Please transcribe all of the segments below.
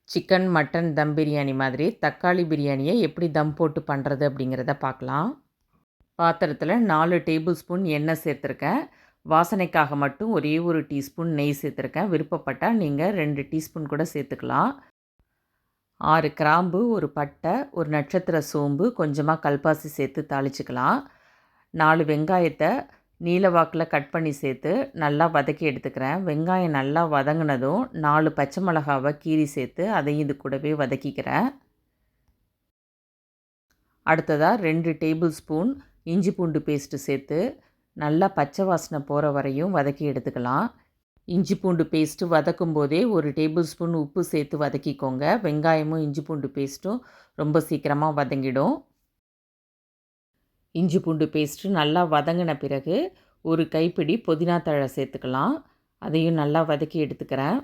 Chicken, mutton தம் பிரியாணி மாதிரி தக்காளி பிரியாணியை எப்படி தம் போட்டு பண்ணுறது அப்படிங்கிறத பார்க்கலாம். பாத்திரத்தில் 4 டேபிள் ஸ்பூன் எண்ணெய் சேர்த்துருக்கேன். வாசனைக்காக மட்டும் ஒரே ஒரு டீஸ்பூன் நெய் சேர்த்துருக்கேன். விருப்பப்பட்டால் நீங்கள் 2 டீஸ்பூன் கூட சேர்த்துக்கலாம். 6 கிராம்பு, ஒரு பட்டை, ஒரு நட்சத்திர சோம்பு, கொஞ்சமாக கல்பாசி சேர்த்து தாளிச்சுக்கலாம். 4 வெங்காயத்தை நீல வாக்கில் கட் பண்ணி சேர்த்து நல்லா வதக்கி எடுத்துக்கிறேன். வெங்காயம் நல்லா வதங்கினதும் 4 பச்சை மிளகாவை கீறி சேர்த்து அதையும் இது கூடவே வதக்கிக்கிறேன். அடுத்ததாக 2 டேபிள் ஸ்பூன் இஞ்சி பூண்டு பேஸ்ட்டு சேர்த்து நல்லா பச்சை வாசனை போகிற வரையும் வதக்கி எடுத்துக்கலாம். இஞ்சி பூண்டு பேஸ்ட்டு வதக்கும் போதே ஒரு டேபிள் ஸ்பூன் உப்பு சேர்த்து வதக்கிக்கோங்க. வெங்காயமும் இஞ்சி பூண்டு பேஸ்ட்டும் ரொம்ப சீக்கிரமாக வதங்கிடும். இஞ்சி பூண்டு பேஸ்ட்டு நல்லா வதங்கின பிறகு ஒரு கைப்பிடி புதினா தழை சேர்த்துக்கலாம். அதையும் நல்லா வதக்கி எடுத்துக்கிறேன்.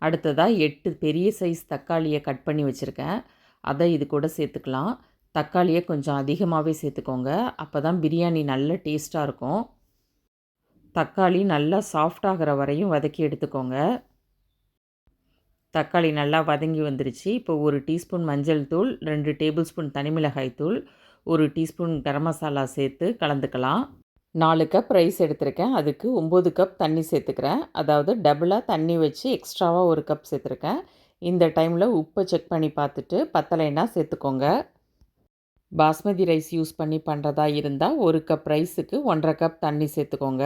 அடுத்ததாக 8 பெரிய சைஸ் தக்காளியை கட் பண்ணி வச்சுருக்கேன். அதை இது கூட சேர்த்துக்கலாம். தக்காளியை கொஞ்சம் அதிகமாகவே சேர்த்துக்கோங்க. அப்போ தான் பிரியாணி நல்ல டேஸ்ட்டாக இருக்கும். தக்காளி நல்லா சாஃப்டாகிற வரையும் வதக்கி எடுத்துக்கோங்க. தக்காளி நல்லா வதங்கி வந்துருச்சு. இப்போ 1 டீஸ்பூன் மஞ்சள் தூள், 2 டேபிள் ஸ்பூன் தனிமிளகாய் தூள், 1 டீஸ்பூன் கரம் மசாலா சேர்த்து கலந்துக்கலாம். 4 கப் ரைஸ் எடுத்திருக்கேன். அதுக்கு 9 கப் தண்ணி சேர்த்துக்கிறேன். அதாவது டபுளாக தண்ணி வச்சு எக்ஸ்ட்ராவாக 1 கப் சேர்த்துருக்கேன். இந்த டைமில் உப்பை செக் பண்ணி பார்த்துட்டு பத்தலைன்னா சேர்த்துக்கோங்க. பாஸ்மதி ரைஸ் யூஸ் பண்ணி பண்ணுறதா இருந்தால் 1 கப் ரைஸுக்கு 1.5 கப் தண்ணி சேர்த்துக்கோங்க.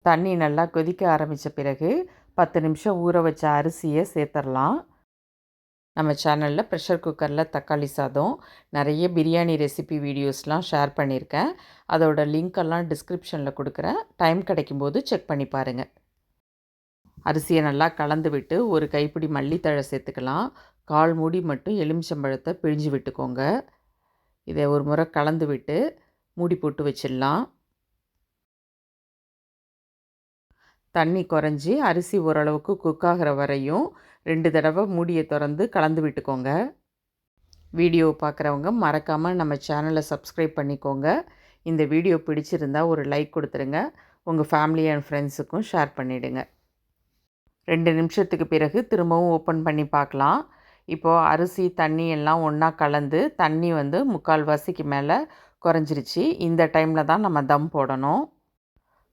தண்ணி நல்லா கொதிக்க ஆரம்பித்த பிறகு 10 நிமிஷம் ஊற வச்ச அரிசியை சேர்த்துடலாம். நம்ம சேனலில் ப்ரெஷர் குக்கரில் தக்காளி சாதம் நிறைய பிரியாணி ரெசிபி வீடியோஸ்லாம் ஷேர் பண்ணியிருக்கேன். அதோட லிங்க்கெல்லாம் டிஸ்கிரிப்ஷனில் கொடுக்குறேன். டைம் கிடைக்கும்போது செக் பண்ணி பாருங்கள். அரிசியை நல்லா கலந்து விட்டு ஒரு கைப்பிடி மல்லித்தழை சேர்த்துக்கலாம். 1/4 மூடி மட்டும் எலுமிச்சம்பழத்தை பிழிஞ்சு விட்டுக்கோங்க. இதை ஒரு முறை கலந்து விட்டு மூடி போட்டு வச்சிடலாம். தண்ணி குறைஞ்சி அரிசி ஓரளவுக்கு குக் ஆகிற வரையும் 2 தடவை மூடியை திறந்து கலந்து விட்டுக்கோங்க. வீடியோ பார்க்குறவங்க மறக்காமல் நம்ம சேனலை சப்ஸ்கிரைப் பண்ணிக்கோங்க. இந்த வீடியோ பிடிச்சிருந்தால் ஒரு லைக் கொடுத்துருங்க. உங்கள் ஃபேமிலி அண்ட் ஃப்ரெண்ட்ஸுக்கும் ஷேர் பண்ணிவிடுங்க. 2 நிமிஷத்துக்கு பிறகு திரும்பவும் ஓப்பன் பண்ணி பார்க்கலாம். இப்போது அரிசி தண்ணி எல்லாம் ஒன்றா கலந்து தண்ணி 3/4 வாசிக்கு மேலே குறைஞ்சிருச்சு. இந்த டைமில் தான் நம்ம தம் போடணும்.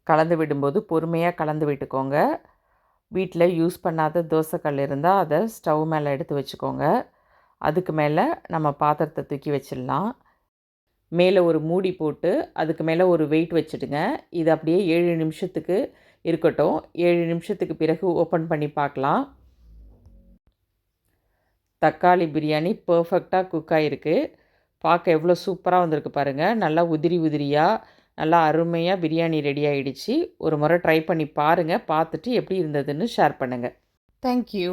கலந்து விடும்போது பொறுமையாக கலந்து விட்டுக்கோங்க. வீட்டில் யூஸ் பண்ணாத தோசைக்கல் இருந்தால் அதை ஸ்டவ் மேலே எடுத்து வச்சுக்கோங்க. அதுக்கு மேலே நம்ம பாத்திரத்தை தூக்கி வச்சிடலாம். மேலே ஒரு மூடி போட்டு அதுக்கு மேலே ஒரு வெயிட் வச்சுடுங்க. இது அப்படியே 7 நிமிஷத்துக்கு இருக்கட்டும். 7 நிமிஷத்துக்கு பிறகு ஓப்பன் பண்ணி பார்க்கலாம். தக்காளி பிரியாணி பர்ஃபெக்டாக குக் ஆகிருக்கு. பார்க்க எவ்வளோ சூப்பராக வந்திருக்கு பாருங்கள். நல்லா உதிரி உதிரியாக நல்லா அருமையாக பிரியாணி ரெடி ஆகிடுச்சு. ஒரு முறை ட்ரை பண்ணி பாருங்கள். பார்த்துட்டு எப்படி இருந்ததுன்னு ஷேர் பண்ணுங்கள். தேங்க்யூ.